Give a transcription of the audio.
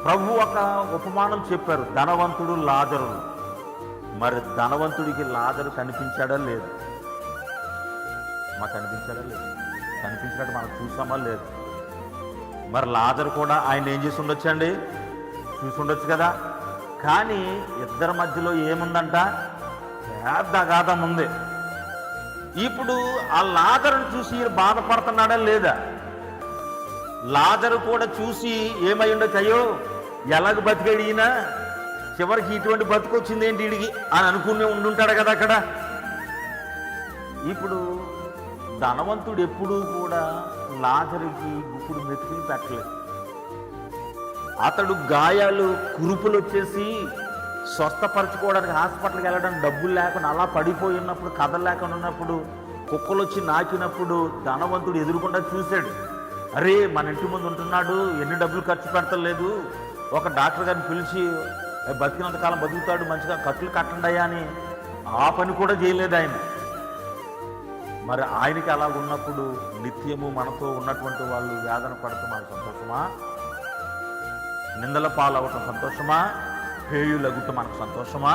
ప్రభు ఒక ఉపమానం చెప్పారు, ధనవంతుడు లాజరు. మరి ధనవంతుడికి లాజరు కనిపించాడా లేదు? మాకు కనిపించాడా లేదు? కనిపించినట్టు మనం చూసామా లేదు? మరి లాజరు కూడా ఆయన ఏం చేసి ఉండొచ్చండి? చూసి ఉండొచ్చు కదా. కానీ ఇద్దరి మధ్యలో ఏముందంట? పెద్ద అగాధం ఉంది. ఇప్పుడు ఆ లాజరును చూసి ఈయన బాధపడుతున్నాడా లేదా? లాజరు కూడా చూసి ఏమై ఉండొచ్చు, అయ్యో ఎలాగ బతికాడు ఈయన, చివరికి ఇటువంటి బతుకొచ్చింది ఏంటి వీడికి అని అనుకునే ఉండుంటాడు కదా అక్కడ. ఇప్పుడు ధనవంతుడు ఎప్పుడూ కూడా లాజరుకి గుప్పుడు మెతుకులు పెట్టలేదు. అతడు గాయాలు కురుపులు వచ్చేసి స్వస్థపరచుకోవడానికి హాస్పిటల్కి వెళ్ళడానికి డబ్బులు లేకుండా అలా పడిపోయి ఉన్నప్పుడు, కదలలేకుండా ఉన్నప్పుడు, కుక్కలు వచ్చి నాకినప్పుడు ధనవంతుడు ఎదురుకుండా చూశాడు. అరే మన ఇంటి ముందు ఉంటున్నాడు, ఎన్ని డబ్బులు ఖర్చు పెడతలేదు, ఒక డాక్టర్ గారిని పిలిచి బతికినంతకాలం బతుకుతాడు, మంచిగా కట్లు కట్టండి అయ్యా అని ఆ పని కూడా చేయలేదు ఆయన. మరి ఆయనకి అలా ఉన్నప్పుడు నిత్యము మనతో ఉన్నటువంటి వాళ్ళు వేదన పడుతూ మనకు సంతోషమా? నిందల పాలవటం సంతోషమా? హేయులగుట మనకు సంతోషమా?